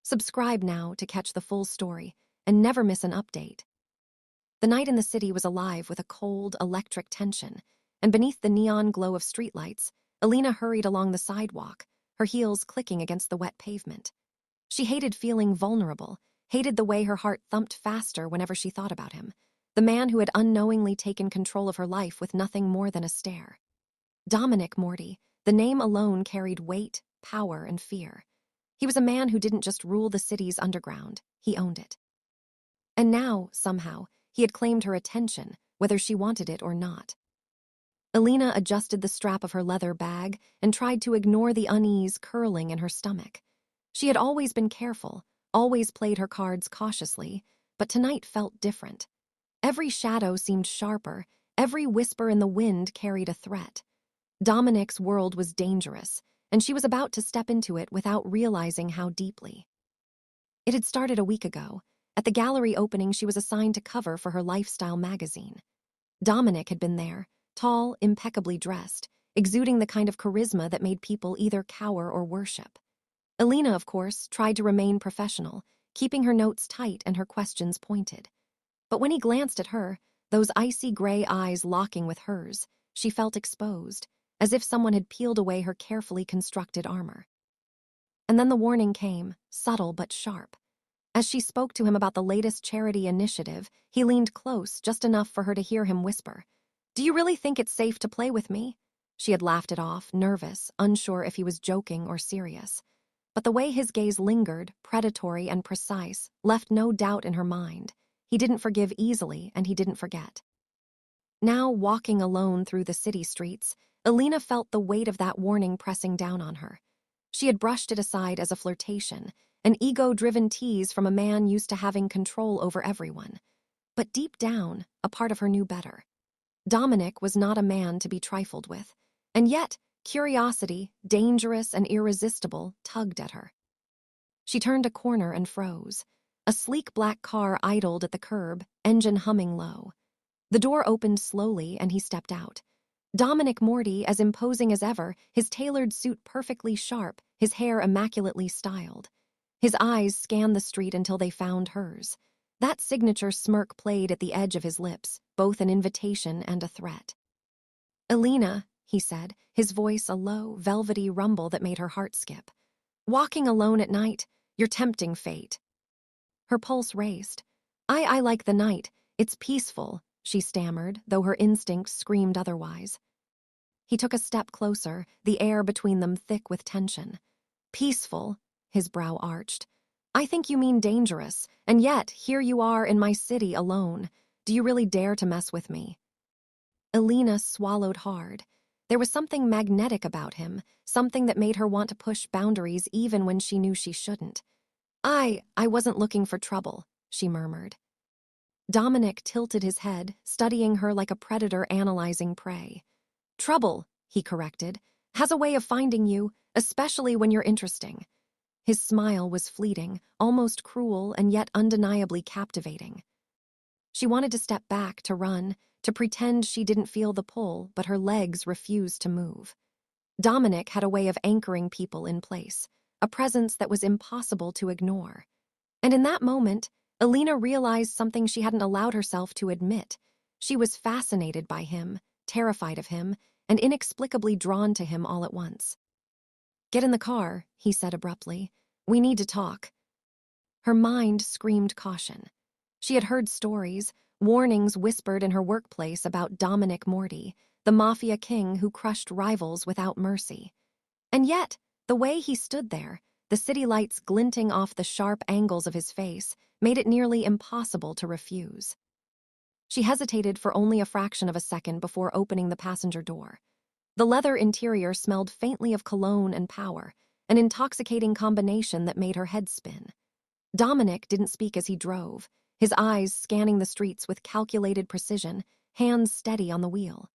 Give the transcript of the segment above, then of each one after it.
Subscribe now to catch the full story and never miss an update. The night in the city was alive with a cold, electric tension, and beneath the neon glow of streetlights, Elena hurried along the sidewalk, her heels clicking against the wet pavement. She hated feeling vulnerable, hated the way her heart thumped faster whenever she thought about him, the man who had unknowingly taken control of her life with nothing more than a stare. Dominic Moretti, the name alone carried weight, power, and fear. He was a man who didn't just rule the city's underground, he owned it. And now, somehow, he had claimed her attention, whether she wanted it or not. Elena adjusted the strap of her leather bag and tried to ignore the unease curling in her stomach. She had always been careful, always played her cards cautiously, but tonight felt different. Every shadow seemed sharper, every whisper in the wind carried a threat. Dominic's world was dangerous, and she was about to step into it without realizing how deeply. It had started a week ago. At the gallery opening she was assigned to cover for her lifestyle magazine. Dominic had been there, tall, impeccably dressed, exuding the kind of charisma that made people either cower or worship. Elena, of course, tried to remain professional, keeping her notes tight and her questions pointed. But when he glanced at her, those icy gray eyes locking with hers, she felt exposed, as if someone had peeled away her carefully constructed armor. And then the warning came, subtle but sharp. As she spoke to him about the latest charity initiative, he leaned close, just enough for her to hear him whisper, "Do you really think it's safe to play with me?" She had laughed it off, nervous, unsure if he was joking or serious. But the way his gaze lingered, predatory and precise, left no doubt in her mind. He didn't forgive easily, and he didn't forget. Now, walking alone through the city streets, Elena felt the weight of that warning pressing down on her. She had brushed it aside as a flirtation, an ego-driven tease from a man used to having control over everyone. But deep down, a part of her knew better. Dominic was not a man to be trifled with, and yet curiosity, dangerous and irresistible, tugged at her. She turned a corner and froze. A sleek black car idled at the curb, engine humming low. The door opened slowly and he stepped out. Dominic Moretti, as imposing as ever, his tailored suit perfectly sharp, his hair immaculately styled. His eyes scanned the street until they found hers. That signature smirk played at the edge of his lips, both an invitation and a threat. "Elena," he said, his voice a low, velvety rumble that made her heart skip. "Walking alone at night, you're tempting fate." Her pulse raced. I like the night. It's peaceful," she stammered, though her instincts screamed otherwise. He took a step closer, the air between them thick with tension. "Peaceful," his brow arched. "I think you mean dangerous, and yet here you are in my city alone. Do you really dare to mess with me?" Elena swallowed hard. There was something magnetic about him, something that made her want to push boundaries even when she knew she shouldn't. I wasn't looking for trouble," she murmured. Dominic tilted his head, studying her like a predator analyzing prey. "Trouble," he corrected, "has a way of finding you, especially when you're interesting." His smile was fleeting, almost cruel and yet undeniably captivating. She wanted to step back, to run, to pretend she didn't feel the pull, but her legs refused to move. Dominic had a way of anchoring people in place, a presence that was impossible to ignore. And in that moment, Elena realized something she hadn't allowed herself to admit. She was fascinated by him, terrified of him, and inexplicably drawn to him all at once. "Get in the car," he said abruptly. "We need to talk." Her mind screamed caution. She had heard stories, warnings whispered in her workplace about Dominic Moretti, the Mafia King who crushed rivals without mercy. And yet, the way he stood there, the city lights glinting off the sharp angles of his face, made it nearly impossible to refuse. She hesitated for only a fraction of a second before opening the passenger door. The leather interior smelled faintly of cologne and power, an intoxicating combination that made her head spin. Dominic didn't speak as he drove, his eyes scanning the streets with calculated precision, hands steady on the wheel.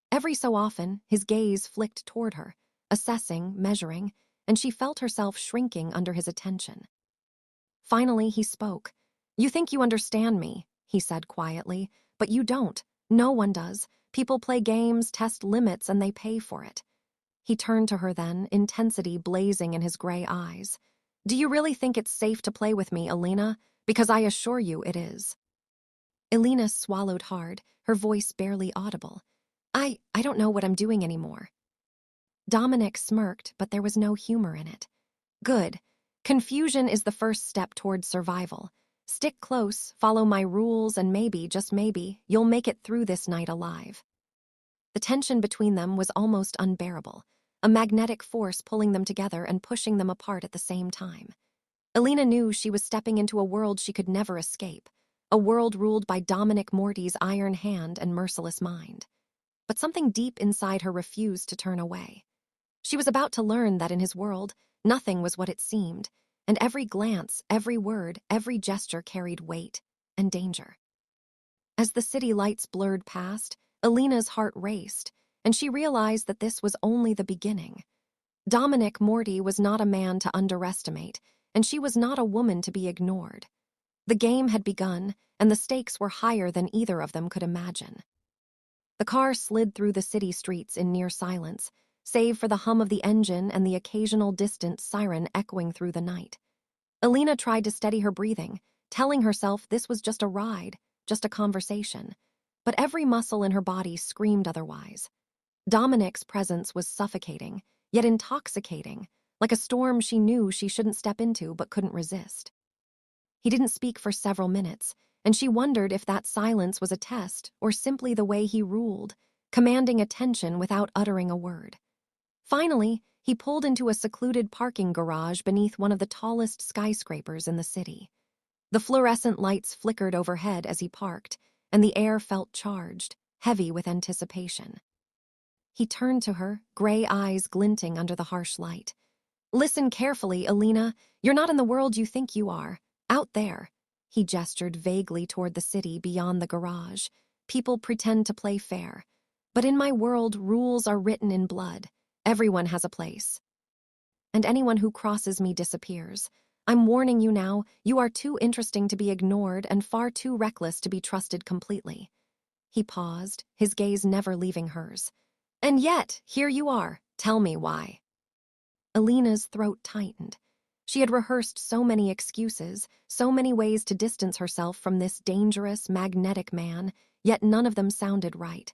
Every so often, his gaze flicked toward her, assessing, measuring, and she felt herself shrinking under his attention. Finally, he spoke. "You think you understand me," he said quietly, "but you don't. No one does. People play games, test limits, and they pay for it." He turned to her then, intensity blazing in his gray eyes. Do you really think it's safe to play with me, Elena? Because I assure you it is. Elena swallowed hard, her voice barely audible. I don't know what I'm doing anymore. Dominic smirked, but there was no humor in it. Good. Confusion is the first step toward survival. Stick close, follow my rules, and maybe, just maybe, you'll make it through this night alive. The tension between them was almost unbearable, a magnetic force pulling them together and pushing them apart at the same time. Elena knew she was stepping into a world she could never escape, a world ruled by Dominic Morty's iron hand and merciless mind. But something deep inside her refused to turn away. She was about to learn that in his world, nothing was what it seemed, and every glance, every word, every gesture carried weight and danger. As the city lights blurred past, Elena's heart raced, and she realized that this was only the beginning. Dominic Morty was not a man to underestimate, and she was not a woman to be ignored. The game had begun, and the stakes were higher than either of them could imagine. The car slid through the city streets in near silence, save for the hum of the engine and the occasional distant siren echoing through the night. Elena tried to steady her breathing, telling herself this was just a ride, just a conversation. But every muscle in her body screamed otherwise. Dominic's presence was suffocating, yet intoxicating, like a storm she knew she shouldn't step into but couldn't resist. He didn't speak for several minutes, and she wondered if that silence was a test or simply the way he ruled, commanding attention without uttering a word. Finally, he pulled into a secluded parking garage beneath one of the tallest skyscrapers in the city. The fluorescent lights flickered overhead as he parked, and the air felt charged, heavy with anticipation. He turned to her, gray eyes glinting under the harsh light. "Listen carefully, Elena. You're not in the world you think you are. Out there." He gestured vaguely toward the city beyond the garage. "People pretend to play fair. But in my world, rules are written in blood. Everyone has a place. And anyone who crosses me disappears. I'm warning you now, you are too interesting to be ignored and far too reckless to be trusted completely." He paused, his gaze never leaving hers. "And yet, here you are. Tell me why." Elena's throat tightened. She had rehearsed so many excuses, so many ways to distance herself from this dangerous, magnetic man, yet none of them sounded right.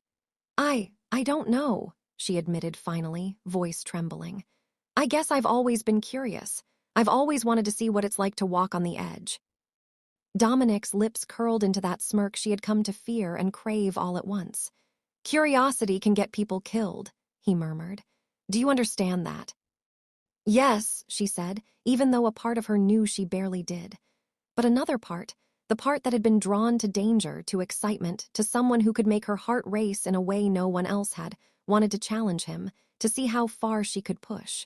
I don't know," she admitted finally, voice trembling. "I guess I've always been curious. I've always wanted to see what it's like to walk on the edge." Dominic's lips curled into that smirk she had come to fear and crave all at once. "Curiosity can get people killed," he murmured. "Do you understand that?" "Yes," she said, even though a part of her knew she barely did. But another part, the part that had been drawn to danger, to excitement, to someone who could make her heart race in a way no one else had, wanted to challenge him, to see how far she could push.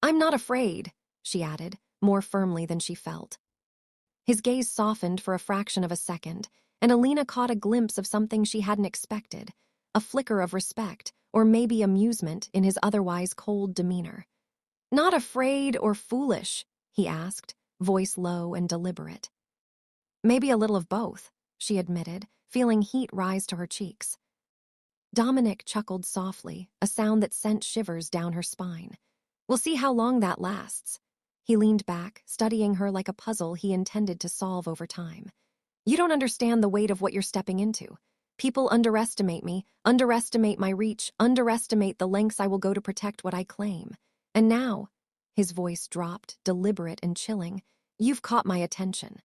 "I'm not afraid," she added, more firmly than she felt. His gaze softened for a fraction of a second, and Elena caught a glimpse of something she hadn't expected, a flicker of respect, or maybe amusement, in his otherwise cold demeanor. "Not afraid or foolish?" he asked, voice low and deliberate. "Maybe a little of both," she admitted, feeling heat rise to her cheeks. Dominic chuckled softly, a sound that sent shivers down her spine. "We'll see how long that lasts." He leaned back, studying her like a puzzle he intended to solve over time. "You don't understand the weight of what you're stepping into. People underestimate me, underestimate my reach, underestimate the lengths I will go to protect what I claim. And now," his voice dropped, deliberate and chilling, "you've caught my attention."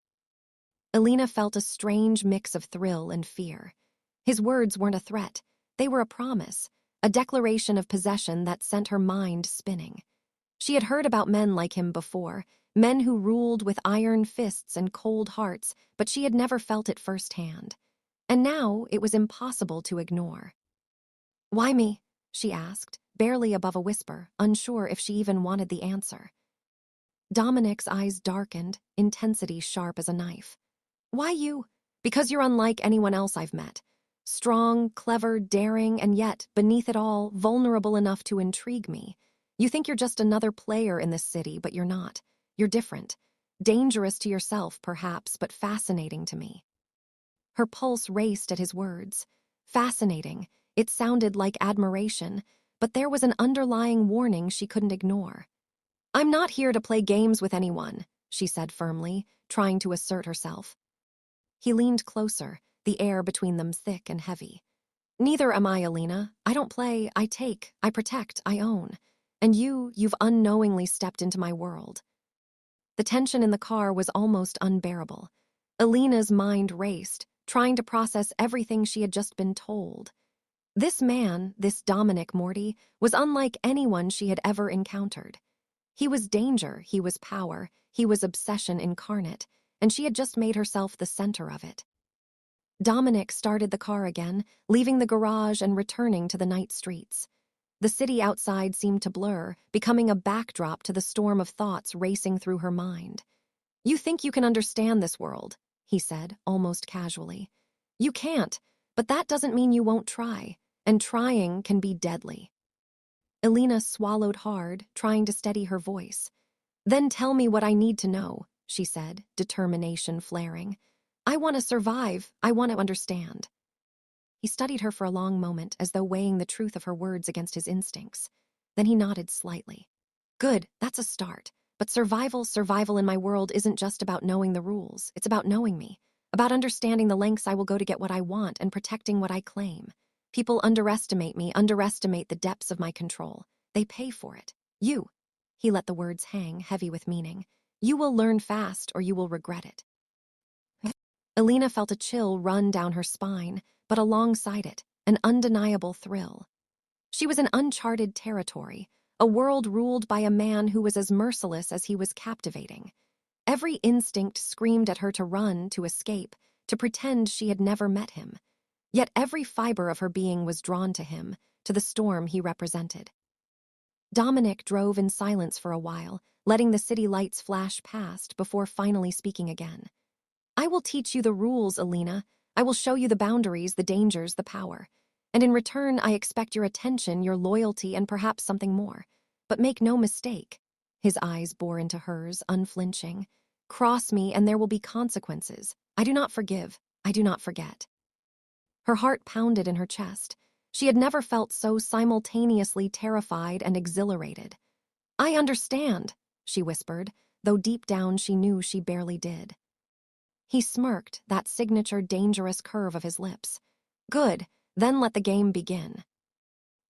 Elena felt a strange mix of thrill and fear. His words weren't a threat. They were a promise, a declaration of possession that sent her mind spinning. She had heard about men like him before, men who ruled with iron fists and cold hearts, but she had never felt it firsthand. And now it was impossible to ignore. "Why me?" she asked, barely above a whisper, unsure if she even wanted the answer. Dominic's eyes darkened, intensity sharp as a knife. "Why you? Because you're unlike anyone else I've met. Strong, clever, daring, and yet, beneath it all, vulnerable enough to intrigue me. You think you're just another player in this city, but you're not. You're different. Dangerous to yourself, perhaps, but fascinating to me." Her pulse raced at his words. Fascinating. It sounded like admiration, but there was an underlying warning she couldn't ignore. I'm not here to play games with anyone, she said firmly, trying to assert herself. He leaned closer, the air between them thick and heavy. Neither am I, Elena. I don't play, I take, I protect, I own. And you've unknowingly stepped into my world. The tension in the car was almost unbearable. Elena's mind raced, trying to process everything she had just been told. This man, this Dominic Moretti, was unlike anyone she had ever encountered. He was danger, he was power, he was obsession incarnate, and she had just made herself the center of it. Dominic started the car again, leaving the garage and returning to the night streets. The city outside seemed to blur, becoming a backdrop to the storm of thoughts racing through her mind. You think you can understand this world, he said, almost casually. You can't, but that doesn't mean you won't try, and trying can be deadly. Elena swallowed hard, trying to steady her voice. Then tell me what I need to know, she said, determination flaring. I want to survive, I want to understand. He studied her for a long moment, as though weighing the truth of her words against his instincts. Then he nodded slightly. Good, that's a start. But survival in my world isn't just about knowing the rules. It's about knowing me, about understanding the lengths I will go to get what I want and protecting what I claim. People underestimate me, underestimate the depths of my control. They pay for it. You. He let the words hang, heavy with meaning. You will learn fast or you will regret it. Elena felt a chill run down her spine, but alongside it, an undeniable thrill. She was in uncharted territory, a world ruled by a man who was as merciless as he was captivating. Every instinct screamed at her to run, to escape, to pretend she had never met him. Yet every fiber of her being was drawn to him, to the storm he represented. Dominic drove in silence for a while, letting the city lights flash past before finally speaking again. I will teach you the rules, Elena. I will show you the boundaries, the dangers, the power. And in return, I expect your attention, your loyalty, and perhaps something more. But make no mistake. His eyes bore into hers, unflinching. Cross me, and there will be consequences. I do not forgive. I do not forget. Her heart pounded in her chest. She had never felt so simultaneously terrified and exhilarated. I understand, she whispered, though deep down she knew she barely did. He smirked, that signature dangerous curve of his lips. Good, then let the game begin.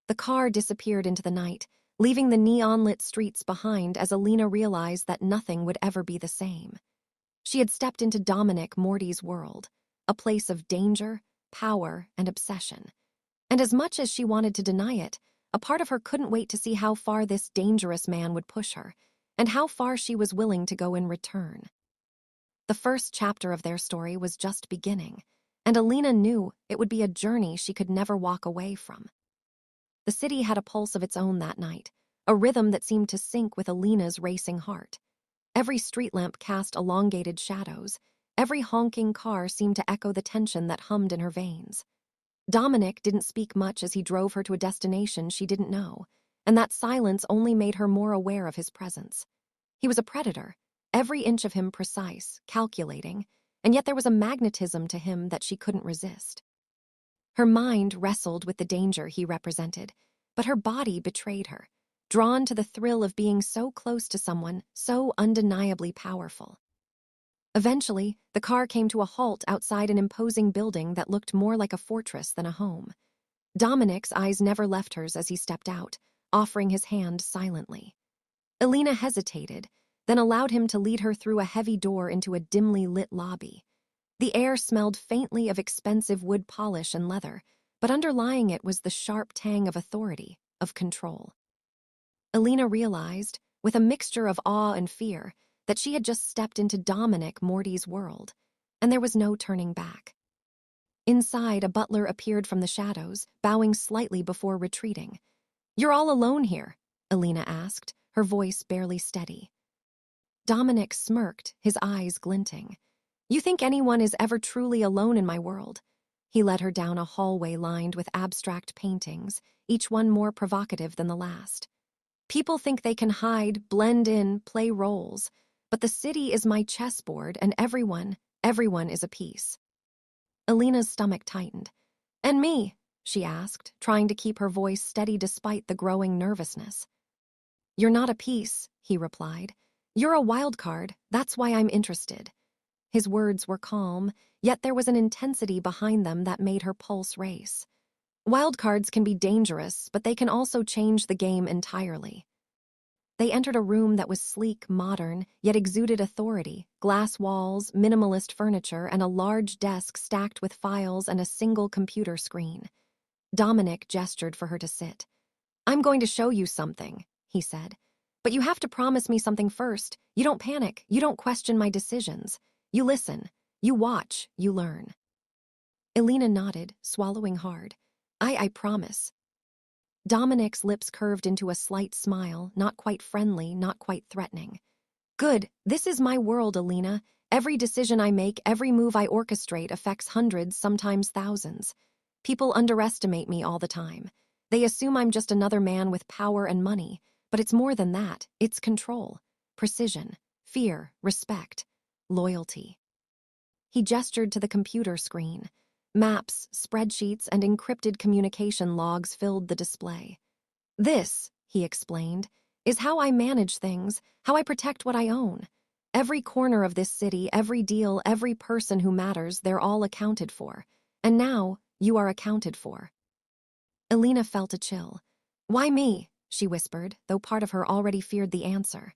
The car disappeared into the night, leaving the neon-lit streets behind as Elena realized that nothing would ever be the same. She had stepped into Dominic Moretti's world, a place of danger, power, and obsession. And as much as she wanted to deny it, a part of her couldn't wait to see how far this dangerous man would push her, and how far she was willing to go in return. The first chapter of their story was just beginning, and Elena knew it would be a journey she could never walk away from. The city had a pulse of its own that night, a rhythm that seemed to sync with Elena's racing heart. Every street lamp cast elongated shadows. Every honking car seemed to echo the tension that hummed in her veins. Dominic didn't speak much as he drove her to a destination she didn't know, and that silence only made her more aware of his presence. He was a predator, every inch of him precise, calculating, and yet there was a magnetism to him that she couldn't resist. Her mind wrestled with the danger he represented, but her body betrayed her, drawn to the thrill of being so close to someone so undeniably powerful. Eventually, the car came to a halt outside an imposing building that looked more like a fortress than a home. Dominic's eyes never left hers as he stepped out, offering his hand silently. Elena hesitated, then allowed him to lead her through a heavy door into a dimly lit lobby. The air smelled faintly of expensive wood polish and leather, but underlying it was the sharp tang of authority, of control. Elena realized, with a mixture of awe and fear, that she had just stepped into Dominic Moretti's world, and there was no turning back. Inside, a butler appeared from the shadows, bowing slightly before retreating. "You're all alone here?" Elena asked, her voice barely steady. Dominic smirked, his eyes glinting. "You think anyone is ever truly alone in my world?" He led her down a hallway lined with abstract paintings, each one more provocative than the last. "People think they can hide, blend in, play roles, but the city is my chessboard and everyone is a piece." Elena's stomach tightened. "And me?" she asked, trying to keep her voice steady despite the growing nervousness. "You're not a piece," he replied. "You're a wild card, that's why I'm interested." His words were calm, yet there was an intensity behind them that made her pulse race. Wildcards can be dangerous, but they can also change the game entirely. They entered a room that was sleek, modern, yet exuded authority: glass walls, minimalist furniture, and a large desk stacked with files and a single computer screen. Dominic gestured for her to sit. "I'm going to show you something," he said. "But you have to promise me something first. You don't panic, you don't question my decisions. You listen, you watch, you learn." Elena nodded, swallowing hard. I promise." Dominic's lips curved into a slight smile, not quite friendly, not quite threatening. "Good, this is my world, Elena. Every decision I make, every move I orchestrate affects hundreds, sometimes thousands. People underestimate me all the time. They assume I'm just another man with power and money, but it's more than that. It's control, precision, fear, respect, loyalty." He gestured to the computer screen. Maps, spreadsheets, and encrypted communication logs filled the display. "This," he explained, "is how I manage things, how I protect what I own. Every corner of this city, every deal, every person who matters, they're all accounted for. And now, you are accounted for." Elena felt a chill. "Why me?" she whispered, though part of her already feared the answer.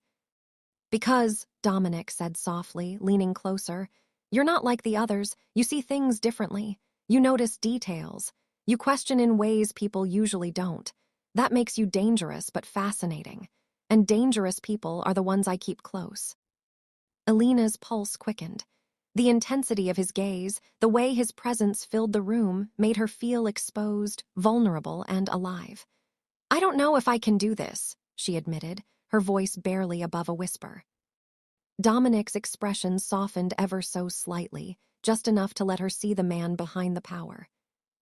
"Because," Dominic said softly, leaning closer, "you're not like the others. You see things differently. You notice details. You question in ways people usually don't. That makes you dangerous but fascinating. And dangerous people are the ones I keep close." Elena's pulse quickened. The intensity of his gaze, the way his presence filled the room, made her feel exposed, vulnerable, and alive. "I don't know if I can do this," she admitted, her voice barely above a whisper. Dominic's expression softened ever so slightly, just enough to let her see the man behind the power.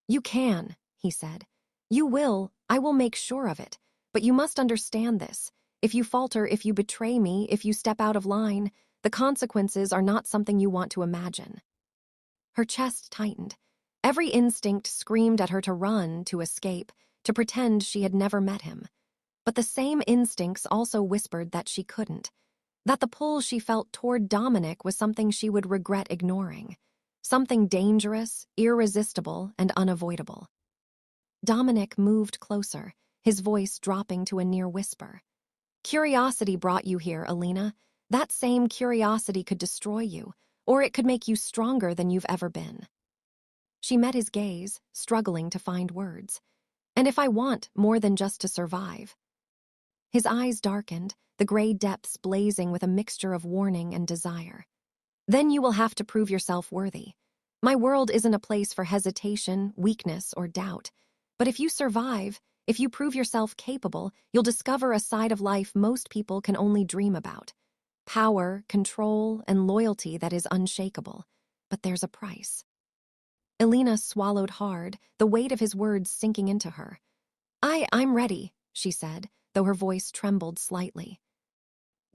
"You can," he said. "You will, I will make sure of it. But you must understand this. If you falter, if you betray me, if you step out of line, the consequences are not something you want to imagine." Her chest tightened. Every instinct screamed at her to run, to escape, to pretend she had never met him. But the same instincts also whispered that she couldn't, that the pull she felt toward Dominic was something she would regret ignoring, something dangerous, irresistible, and unavoidable. Dominic moved closer, his voice dropping to a near whisper. "Curiosity brought you here, Elena. That same curiosity could destroy you, or it could make you stronger than you've ever been." She met his gaze, struggling to find words. "And if I want more than just to survive." His eyes darkened, the gray depths blazing with a mixture of warning and desire. "Then you will have to prove yourself worthy. My world isn't a place for hesitation, weakness, or doubt. But if you survive, if you prove yourself capable, you'll discover a side of life most people can only dream about. Power, control, and loyalty that is unshakable. But there's a price." Elena swallowed hard, the weight of his words sinking into her. I'm ready," she said, though her voice trembled slightly.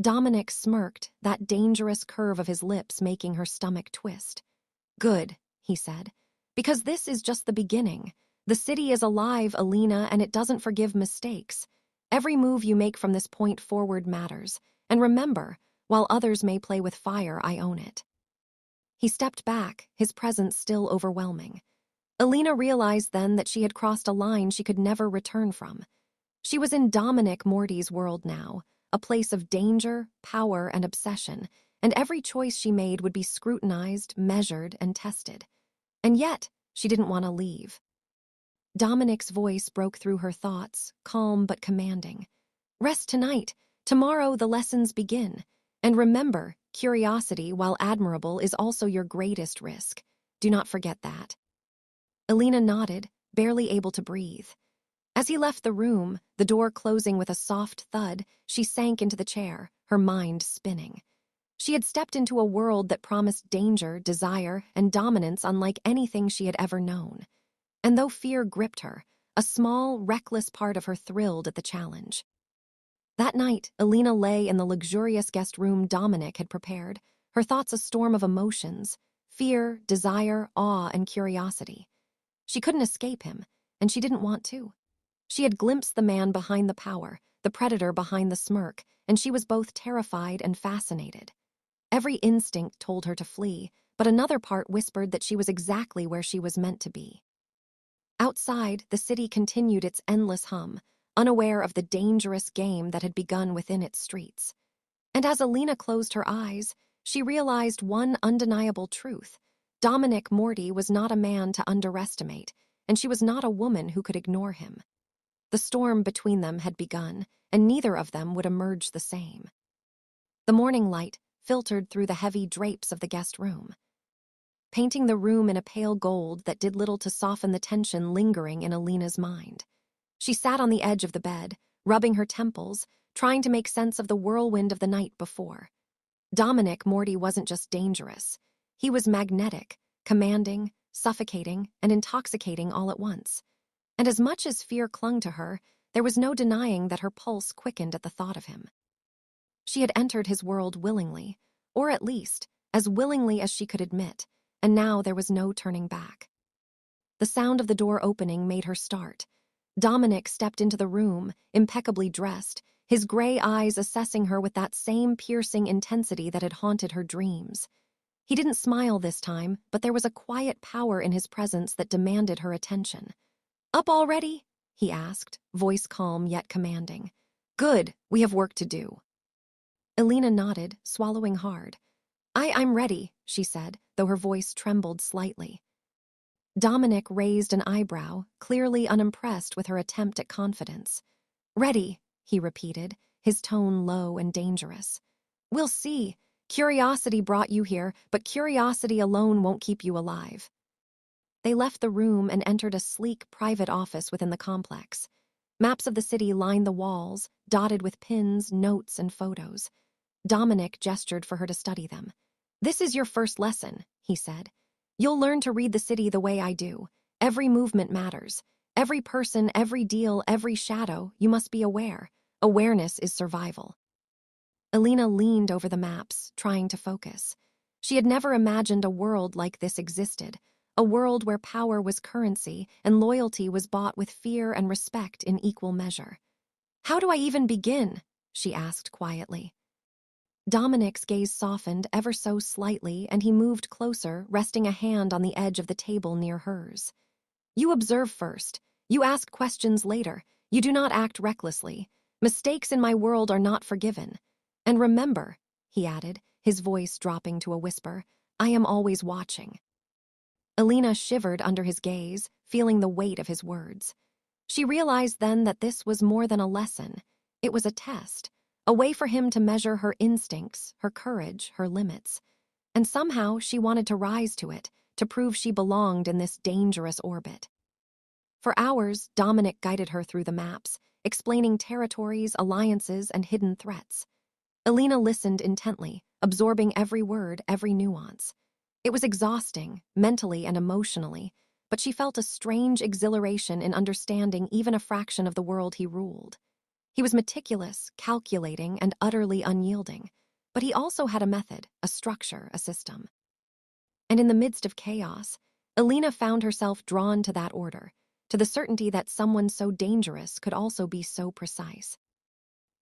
Dominic smirked, that dangerous curve of his lips making her stomach twist. "Good," he said, "because this is just the beginning. The city is alive, Elena, and it doesn't forgive mistakes. Every move you make from this point forward matters. And remember, while others may play with fire, I own it." He stepped back, his presence still overwhelming. Elena realized then that she had crossed a line she could never return from. She was in Dominic Morty's world now, a place of danger, power, and obsession, and every choice she made would be scrutinized, measured, and tested. And yet, she didn't want to leave. Dominic's voice broke through her thoughts, calm but commanding. "Rest tonight. Tomorrow the lessons begin. And remember, curiosity, while admirable, is also your greatest risk. Do not forget that." Elena nodded, barely able to breathe. As he left the room, the door closing with a soft thud, she sank into the chair, her mind spinning. She had stepped into a world that promised danger, desire, and dominance unlike anything she had ever known. And though fear gripped her, a small, reckless part of her thrilled at the challenge. That night, Elena lay in the luxurious guest room Dominic had prepared, her thoughts a storm of emotions: fear, desire, awe, and curiosity. She couldn't escape him, and she didn't want to. She had glimpsed the man behind the power, the predator behind the smirk, and she was both terrified and fascinated. Every instinct told her to flee, but another part whispered that she was exactly where she was meant to be. Outside, the city continued its endless hum, unaware of the dangerous game that had begun within its streets. And as Elena closed her eyes, she realized one undeniable truth. Dominic Moretti was not a man to underestimate, and she was not a woman who could ignore him. The storm between them had begun, and neither of them would emerge the same. The morning light filtered through the heavy drapes of the guest room, painting the room in a pale gold that did little to soften the tension lingering in Elena's mind. She sat on the edge of the bed, rubbing her temples, trying to make sense of the whirlwind of the night before. Dominic Moretti wasn't just dangerous. He was magnetic, commanding, suffocating, and intoxicating all at once. And as much as fear clung to her, there was no denying that her pulse quickened at the thought of him. She had entered his world willingly, or at least, as willingly as she could admit, and now there was no turning back. The sound of the door opening made her start. Dominic stepped into the room, impeccably dressed, his gray eyes assessing her with that same piercing intensity that had haunted her dreams. He didn't smile this time, but there was a quiet power in his presence that demanded her attention. "Up already?" he asked, voice calm yet commanding. "Good, we have work to do." Elena nodded, swallowing hard. I'm ready," she said, though her voice trembled slightly. Dominic raised an eyebrow, clearly unimpressed with her attempt at confidence. "Ready," he repeated, his tone low and dangerous. "We'll see. Curiosity brought you here, but curiosity alone won't keep you alive." They left the room and entered a sleek private office within the complex. Maps of the city lined the walls, dotted with pins, notes, and photos. Dominic gestured for her to study them. "This is your first lesson," he said. "You'll learn to read the city the way I do. Every movement matters. Every person, every deal, every shadow, you must be aware. Awareness is survival." Elena leaned over the maps, trying to focus. She had never imagined a world like this existed, a world where power was currency and loyalty was bought with fear and respect in equal measure. "How do I even begin?" she asked quietly. Dominic's gaze softened ever so slightly, and he moved closer, resting a hand on the edge of the table near hers. "You observe first. You ask questions later. You do not act recklessly. Mistakes in my world are not forgiven. And remember," he added, his voice dropping to a whisper, "I am always watching." Elena shivered under his gaze, feeling the weight of his words. She realized then that this was more than a lesson. It was a test, a way for him to measure her instincts, her courage, her limits. And somehow she wanted to rise to it, to prove she belonged in this dangerous orbit. For hours, Dominic guided her through the maps, explaining territories, alliances, and hidden threats. Elena listened intently, absorbing every word, every nuance. It was exhausting, mentally and emotionally, but she felt a strange exhilaration in understanding even a fraction of the world he ruled. He was meticulous, calculating, and utterly unyielding, but he also had a method, a structure, a system. And in the midst of chaos, Elena found herself drawn to that order, to the certainty that someone so dangerous could also be so precise.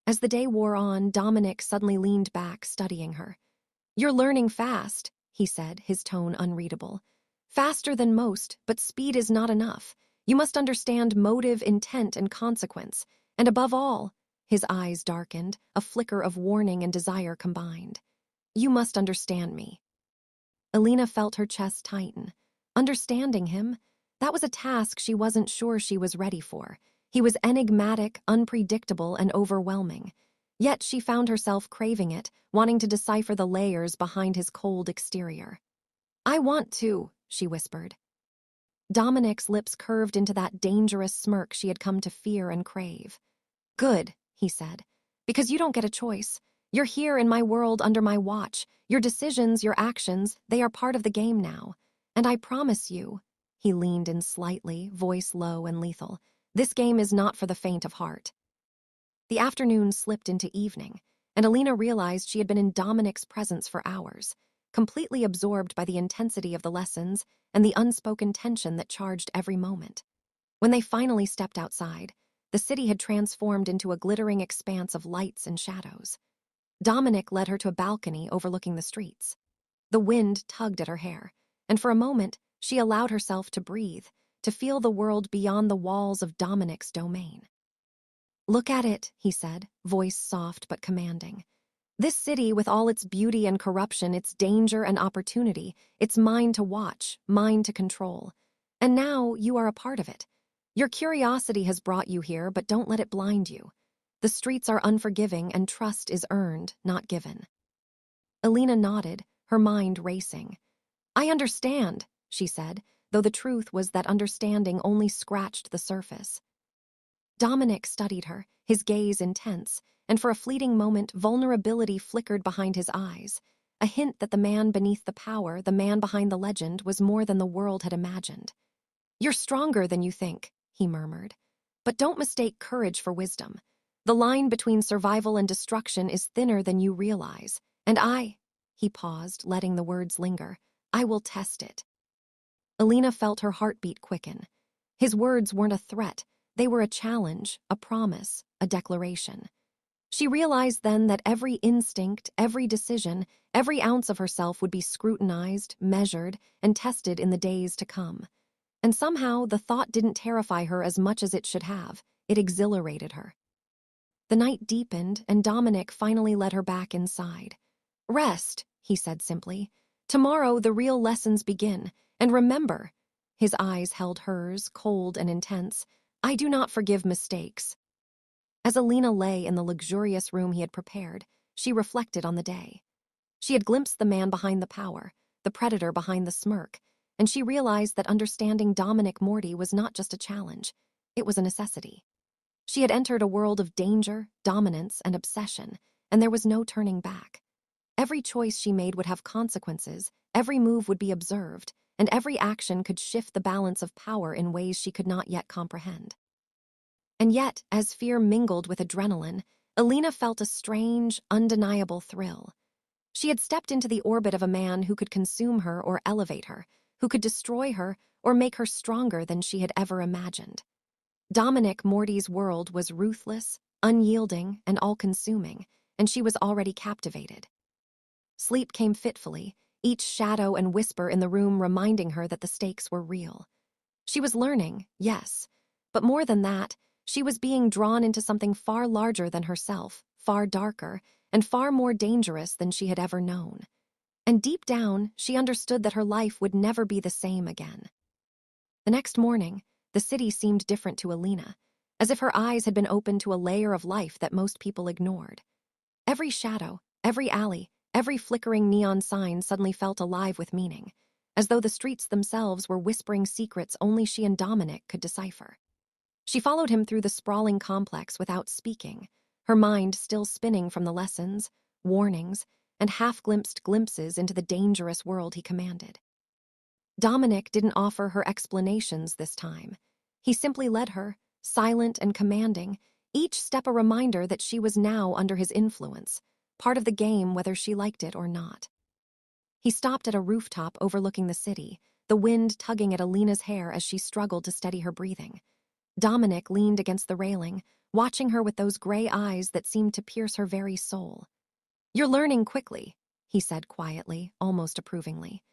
As the day wore on, Dominic suddenly leaned back, studying her. "You're learning fast," he said, his tone unreadable. "Faster than most, but speed is not enough. You must understand motive, intent, and consequence. And above all," his eyes darkened, a flicker of warning and desire combined, "you must understand me." Elena felt her chest tighten. Understanding him? That was a task she wasn't sure she was ready for. He was enigmatic, unpredictable, and overwhelming. Yet she found herself craving it, wanting to decipher the layers behind his cold exterior. "I want to," she whispered. Dominic's lips curved into that dangerous smirk she had come to fear and crave. "Good," he said, "because you don't get a choice. You're here in my world under my watch. Your decisions, your actions, they are part of the game now. And I promise you," he leaned in slightly, voice low and lethal, "this game is not for the faint of heart." The afternoon slipped into evening, and Elena realized she had been in Dominic's presence for hours, completely absorbed by the intensity of the lessons and the unspoken tension that charged every moment. When they finally stepped outside, the city had transformed into a glittering expanse of lights and shadows. Dominic led her to a balcony overlooking the streets. The wind tugged at her hair, and for a moment, she allowed herself to breathe, to feel the world beyond the walls of Dominic's domain. "Look at it," he said, voice soft but commanding. "This city, with all its beauty and corruption, its danger and opportunity, it's mine to watch, mine to control. And now you are a part of it. Your curiosity has brought you here, but don't let it blind you. The streets are unforgiving, and trust is earned, not given." Elena nodded, her mind racing. "I understand," she said, though the truth was that understanding only scratched the surface. Dominic studied her, his gaze intense, and for a fleeting moment vulnerability flickered behind his eyes, a hint that the man beneath the power, the man behind the legend, was more than the world had imagined. "You're stronger than you think," he murmured. "But don't mistake courage for wisdom. The line between survival and destruction is thinner than you realize. And he paused, letting the words linger, "I will test it." Elena felt her heartbeat quicken. His words weren't a threat. They were a challenge, a promise, a declaration. She realized then that every instinct, every decision, every ounce of herself would be scrutinized, measured, and tested in the days to come. And somehow the thought didn't terrify her as much as it should have. It exhilarated her. The night deepened, and Dominic finally led her back inside. "Rest," he said simply. "Tomorrow the real lessons begin. And remember," his eyes held hers, cold and intense, "I do not forgive mistakes." As Elena lay in the luxurious room he had prepared, she reflected on the day. She had glimpsed the man behind the power, the predator behind the smirk, and she realized that understanding Dominic Moretti was not just a challenge, it was a necessity. She had entered a world of danger, dominance, and obsession, and there was no turning back. Every choice she made would have consequences, every move would be observed, and every action could shift the balance of power in ways she could not yet comprehend. And yet, as fear mingled with adrenaline, Elena felt a strange, undeniable thrill. She had stepped into the orbit of a man who could consume her or elevate her, who could destroy her or make her stronger than she had ever imagined. Dominic Moretti's world was ruthless, unyielding, and all-consuming, and she was already captivated. Sleep came fitfully, each shadow and whisper in the room reminding her that the stakes were real. She was learning, yes, but more than that, she was being drawn into something far larger than herself, far darker, and far more dangerous than she had ever known. And deep down, she understood that her life would never be the same again. The next morning, the city seemed different to Elena, as if her eyes had been opened to a layer of life that most people ignored. Every shadow, every alley, every flickering neon sign suddenly felt alive with meaning, as though the streets themselves were whispering secrets only she and Dominic could decipher. She followed him through the sprawling complex without speaking, her mind still spinning from the lessons, warnings, and half-glimpsed glimpses into the dangerous world he commanded. Dominic didn't offer her explanations this time. He simply led her, silent and commanding, each step a reminder that she was now under his influence, part of the game whether she liked it or not. He stopped at a rooftop overlooking the city, the wind tugging at Elena's hair as she struggled to steady her breathing. Dominic leaned against the railing, watching her with those gray eyes that seemed to pierce her very soul. "You're learning quickly," he said quietly, almost approvingly.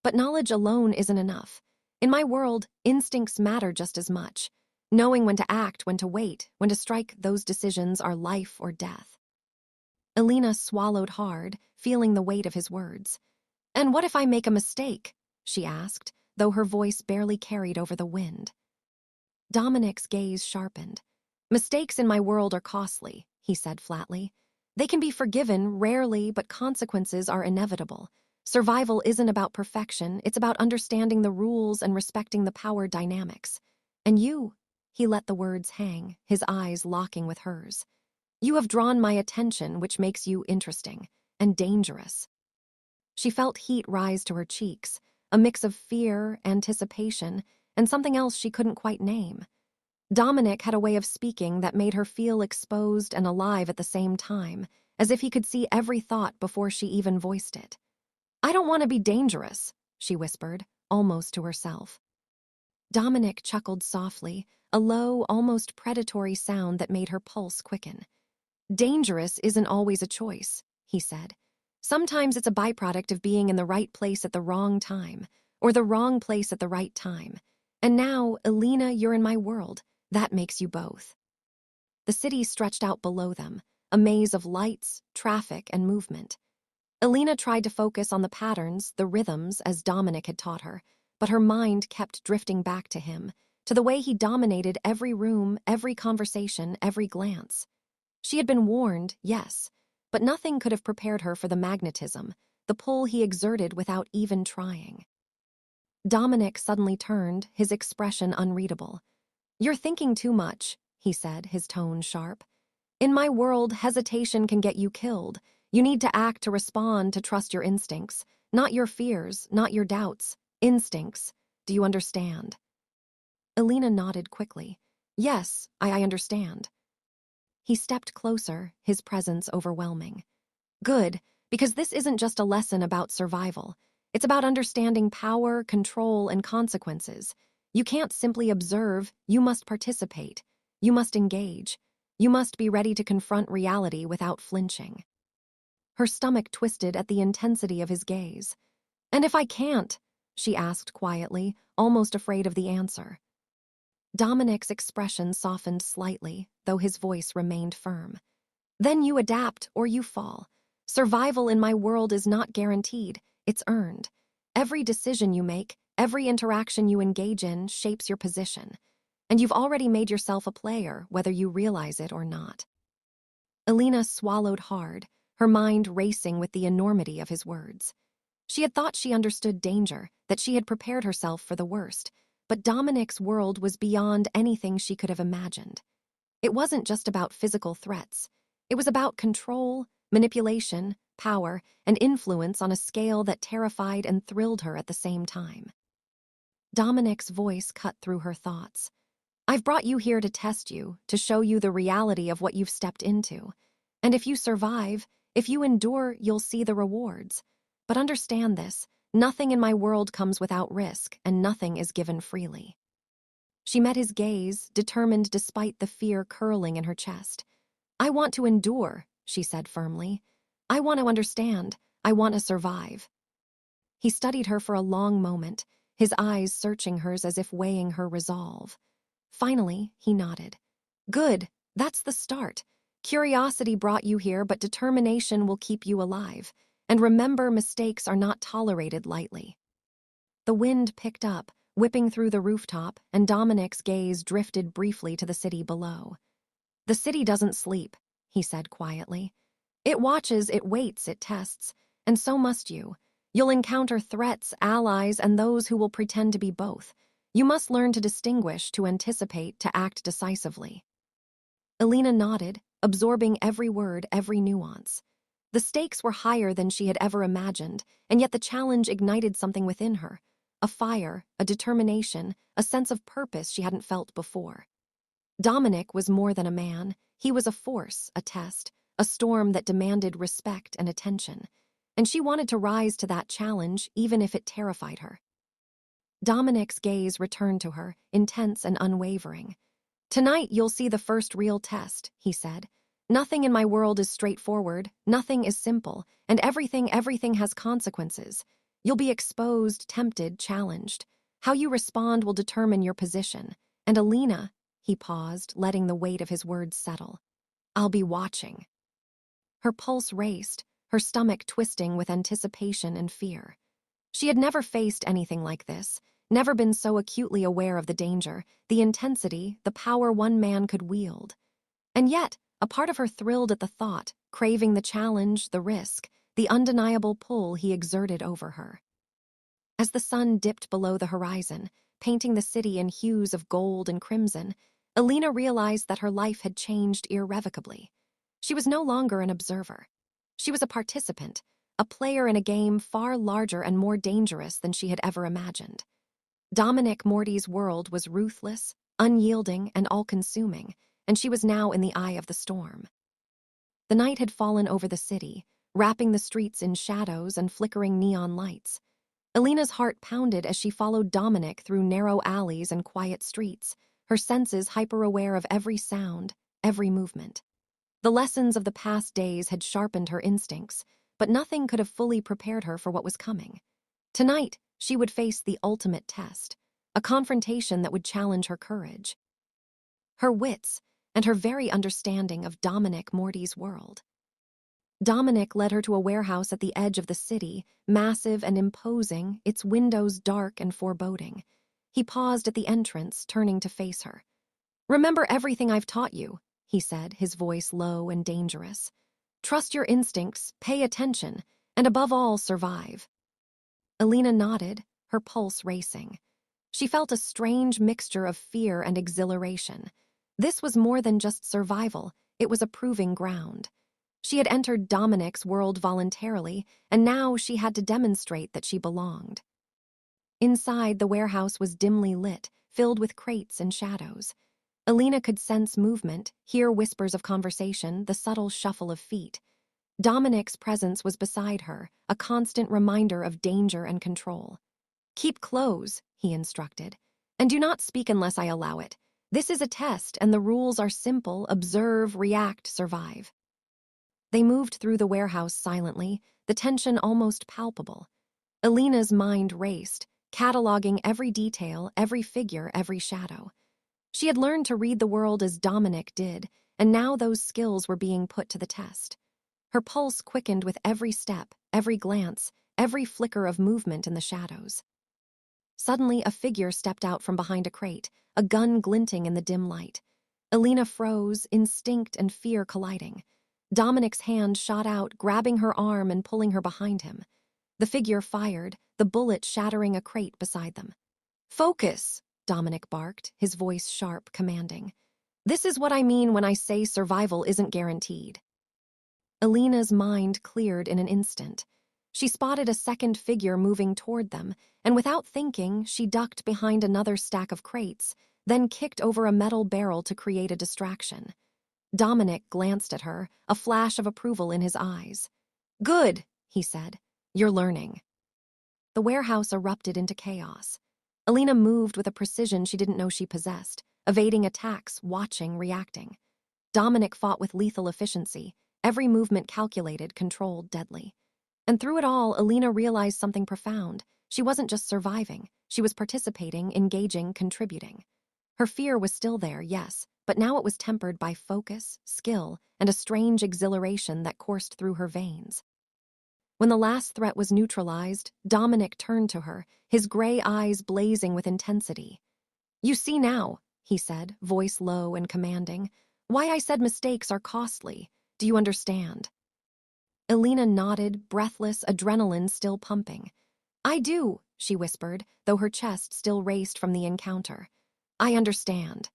"But knowledge alone isn't enough. In my world, instincts matter just as much. Knowing when to act, when to wait, when to strike, those decisions are life or death." Elena swallowed hard, feeling the weight of his words. "And what if I make a mistake?" she asked, though her voice barely carried over the wind. Dominic's gaze sharpened. "Mistakes in my world are costly," he said flatly. "They can be forgiven, rarely, but consequences are inevitable. Survival isn't about perfection, it's about understanding the rules and respecting the power dynamics. And you," he let the words hang, his eyes locking with hers, "you have drawn my attention, which makes you interesting and dangerous." She felt heat rise to her cheeks, a mix of fear, anticipation, and something else she couldn't quite name. Dominic had a way of speaking that made her feel exposed and alive at the same time, as if he could see every thought before she even voiced it. "I don't want to be dangerous," she whispered, almost to herself. Dominic chuckled softly, a low, almost predatory sound that made her pulse quicken. Dangerous isn't always a choice, he said. Sometimes it's a byproduct of being in the right place at the wrong time, or the wrong place at the right time. And now, Elena, you're in my world. That makes you both. The city stretched out below them, a maze of lights, traffic, and movement. Elena tried to focus on the patterns, the rhythms, as Dominic had taught her, but her mind kept drifting back to him, to the way he dominated every room, every conversation, every glance. She had been warned, yes, but nothing could have prepared her for the magnetism, the pull he exerted without even trying. Dominic suddenly turned, his expression unreadable. "You're thinking too much," he said, his tone sharp. "In my world, hesitation can get you killed. You need to act, to respond, to trust your instincts. Not your fears, not your doubts. Instincts. Do you understand?" Elena nodded quickly. "Yes, I understand." He stepped closer, his presence overwhelming. "Good, because this isn't just a lesson about survival. It's about understanding power, control, and consequences. You can't simply observe, you must participate. You must engage. You must be ready to confront reality without flinching." Her stomach twisted at the intensity of his gaze. "And if I can't?" she asked quietly, almost afraid of the answer. Dominic's expression softened slightly, though his voice remained firm. "Then you adapt or you fall. Survival in my world is not guaranteed, it's earned. Every decision you make, every interaction you engage in shapes your position. And you've already made yourself a player, whether you realize it or not." Elena swallowed hard, her mind racing with the enormity of his words. She had thought she understood danger, that she had prepared herself for the worst, but Dominic's world was beyond anything she could have imagined. It wasn't just about physical threats. It was about control, manipulation, power, and influence on a scale that terrified and thrilled her at the same time. Dominic's voice cut through her thoughts. "I've brought you here to test you, to show you the reality of what you've stepped into. And if you survive, if you endure, you'll see the rewards. But understand this, nothing in my world comes without risk, and nothing is given freely." She met his gaze, determined despite the fear curling in her chest. "I want to endure," she said firmly. "I want to understand. I want to survive." He studied her for a long moment, his eyes searching hers as if weighing her resolve. Finally, he nodded. "Good, that's the start. Curiosity brought you here, but determination will keep you alive. And remember, mistakes are not tolerated lightly." The wind picked up, whipping through the rooftop, and Dominic's gaze drifted briefly to the city below. "The city doesn't sleep," he said quietly. "It watches, it waits, it tests, and so must you. You'll encounter threats, allies, and those who will pretend to be both. You must learn to distinguish, to anticipate, to act decisively." Elena nodded, absorbing every word, every nuance. The stakes were higher than she had ever imagined, and yet the challenge ignited something within her. A fire, a determination, a sense of purpose she hadn't felt before. Dominic was more than a man. He was a force, a test, a storm that demanded respect and attention. And she wanted to rise to that challenge, even if it terrified her. Dominic's gaze returned to her, intense and unwavering. "Tonight you'll see the first real test," he said. "Nothing in my world is straightforward, nothing is simple, and everything has consequences. You'll be exposed, tempted, challenged. How you respond will determine your position. And Elena," he paused, letting the weight of his words settle, "I'll be watching." Her pulse raced, her stomach twisting with anticipation and fear. She had never faced anything like this, never been so acutely aware of the danger, the intensity, the power one man could wield. And yet, a part of her thrilled at the thought, craving the challenge, the risk, the undeniable pull he exerted over her. As the sun dipped below the horizon, painting the city in hues of gold and crimson, Elena realized that her life had changed irrevocably. She was no longer an observer. She was a participant, a player in a game far larger and more dangerous than she had ever imagined. Dominic Morty's world was ruthless, unyielding, and all-consuming, and she was now in the eye of the storm. The night had fallen over the city, wrapping the streets in shadows and flickering neon lights. Elena's heart pounded as she followed Dominic through narrow alleys and quiet streets, her senses hyper-aware of every sound, every movement. The lessons of the past days had sharpened her instincts, but nothing could have fully prepared her for what was coming. Tonight, she would face the ultimate test, a confrontation that would challenge her courage, her wits, and her very understanding of Dominic Morty's world. Dominic led her to a warehouse at the edge of the city, massive and imposing, its windows dark and foreboding. He paused at the entrance, turning to face her. "Remember everything I've taught you," he said, his voice low and dangerous. "Trust your instincts, pay attention, and above all, survive." Elena nodded, her pulse racing. She felt a strange mixture of fear and exhilaration. This was more than just survival, it was a proving ground. She had entered Dominic's world voluntarily, and now she had to demonstrate that she belonged. Inside, the warehouse was dimly lit, filled with crates and shadows. Elena could sense movement, hear whispers of conversation, the subtle shuffle of feet. Dominic's presence was beside her, a constant reminder of danger and control. "Keep close," he instructed, "and do not speak unless I allow it. This is a test, and the rules are simple: observe, react, survive." They moved through the warehouse silently, the tension almost palpable. Elena's mind raced, cataloging every detail, every figure, every shadow. She had learned to read the world as Dominic did, and now those skills were being put to the test. Her pulse quickened with every step, every glance, every flicker of movement in the shadows. Suddenly, a figure stepped out from behind a crate, a gun glinting in the dim light. Elena froze, instinct and fear colliding. Dominic's hand shot out, grabbing her arm and pulling her behind him. The figure fired, the bullet shattering a crate beside them. "Focus," Dominic barked, his voice sharp, commanding. "This is what I mean when I say survival isn't guaranteed." Elena's mind cleared in an instant. She spotted a second figure moving toward them, and without thinking, she ducked behind another stack of crates, then kicked over a metal barrel to create a distraction. Dominic glanced at her, a flash of approval in his eyes. "Good," he said. "You're learning." The warehouse erupted into chaos. Elena moved with a precision she didn't know she possessed, evading attacks, watching, reacting. Dominic fought with lethal efficiency, every movement calculated, controlled, deadly. And through it all, Elena realized something profound. She wasn't just surviving. She was participating, engaging, contributing. Her fear was still there, yes, but now it was tempered by focus, skill, and a strange exhilaration that coursed through her veins. When the last threat was neutralized, Dominic turned to her, his gray eyes blazing with intensity. "You see now," he said, voice low and commanding, "why I said mistakes are costly. Do you understand?" Elena nodded, breathless, adrenaline still pumping. "I do," she whispered, though her chest still raced from the encounter. "I understand."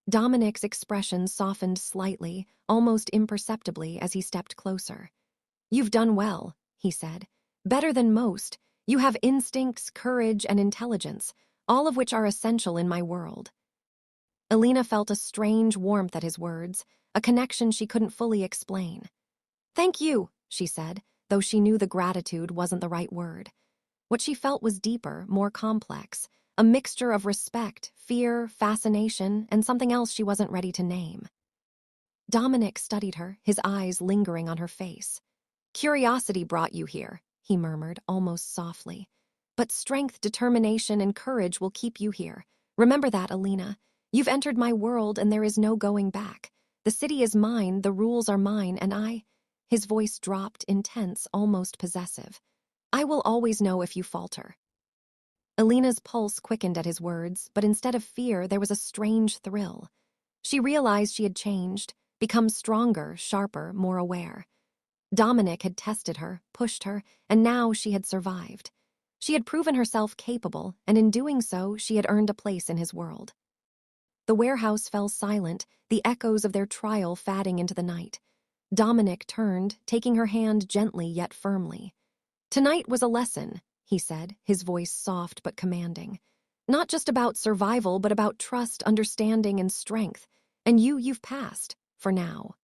Dominic's expression softened slightly, almost imperceptibly, as he stepped closer. "You've done well," he said. "Better than most. You have instincts, courage, and intelligence, all of which are essential in my world." Elena felt a strange warmth at his words, a connection she couldn't fully explain. "Thank you," she said, though she knew the gratitude wasn't the right word. What she felt was deeper, more complex, a mixture of respect, fear, fascination, and something else she wasn't ready to name. Dominic studied her, his eyes lingering on her face. "Curiosity brought you here," he murmured, almost softly. "But strength, determination, and courage will keep you here. Remember that, Elena. You've entered my world, and there is no going back. The city is mine, the rules are mine, and I—" His voice dropped, intense, almost possessive. "I will always know if you falter." Elena's pulse quickened at his words, but instead of fear, there was a strange thrill. She realized she had changed, become stronger, sharper, more aware. Dominic had tested her, pushed her, and now she had survived. She had proven herself capable, and in doing so, she had earned a place in his world. The warehouse fell silent, the echoes of their trial fading into the night. Dominic turned, taking her hand gently yet firmly. "Tonight was a lesson," he said, his voice soft but commanding. "Not just about survival, but about trust, understanding, and strength. And you've passed, for now."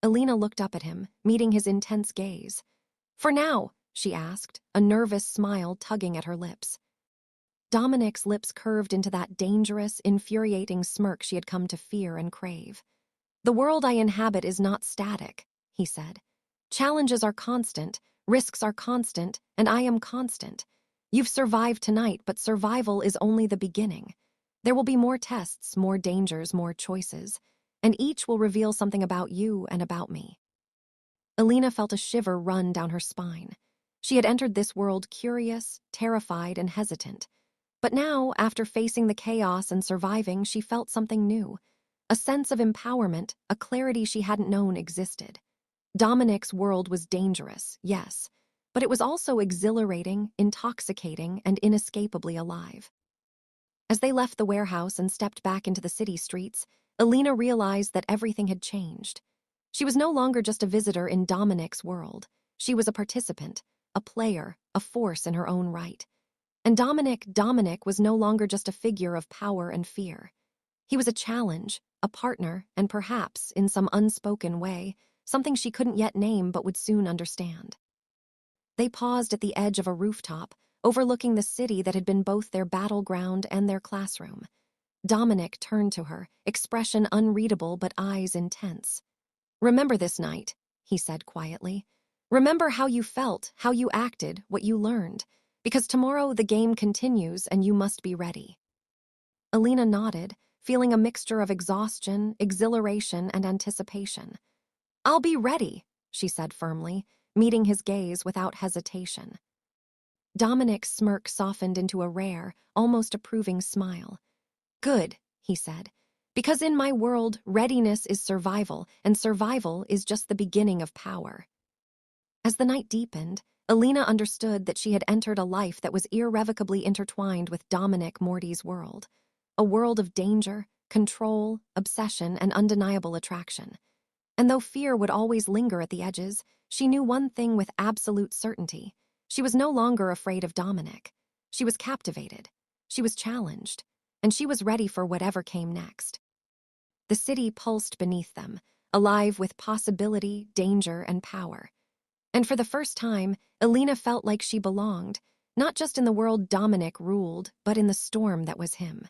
Elena looked up at him, meeting his intense gaze. "For now," she asked, a nervous smile tugging at her lips. Dominic's lips curved into that dangerous, infuriating smirk she had come to fear and crave. The world I inhabit is not static, he said. Challenges are constant, risks are constant, and I am constant. You've survived tonight, but survival is only the beginning. There will be more tests, more dangers, more choices, and each will reveal something about you and about me. Elena felt a shiver run down her spine. She had entered this world curious, terrified, and hesitant. But now, after facing the chaos and surviving, she felt something new. A sense of empowerment, a clarity she hadn't known existed. Dominic's world was dangerous, yes, but it was also exhilarating, intoxicating, and inescapably alive. As they left the warehouse and stepped back into the city streets, Elena realized that everything had changed. She was no longer just a visitor in Dominic's world. She was a participant, a player, a force in her own right. And Dominic was no longer just a figure of power and fear. He was a challenge, a partner, and perhaps, in some unspoken way, something she couldn't yet name but would soon understand. They paused at the edge of a rooftop, overlooking the city that had been both their battleground and their classroom. Dominic turned to her, expression unreadable but eyes intense. "Remember this night," he said quietly. "Remember how you felt, how you acted, what you learned. Because tomorrow the game continues and you must be ready." Elena nodded, feeling a mixture of exhaustion, exhilaration, and anticipation. "I'll be ready," she said firmly, meeting his gaze without hesitation. Dominic's smirk softened into a rare, almost approving smile. "Good," he said, "because in my world, readiness is survival, and survival is just the beginning of power." As the night deepened, Elena understood that she had entered a life that was irrevocably intertwined with Dominic Morty's world. A world of danger, control, obsession, and undeniable attraction. And though fear would always linger at the edges, she knew one thing with absolute certainty. She was no longer afraid of Dominic. She was captivated. She was challenged. And she was ready for whatever came next. The city pulsed beneath them, alive with possibility, danger, and power. And for the first time, Elena felt like she belonged, not just in the world Dominic ruled, but in the storm that was him.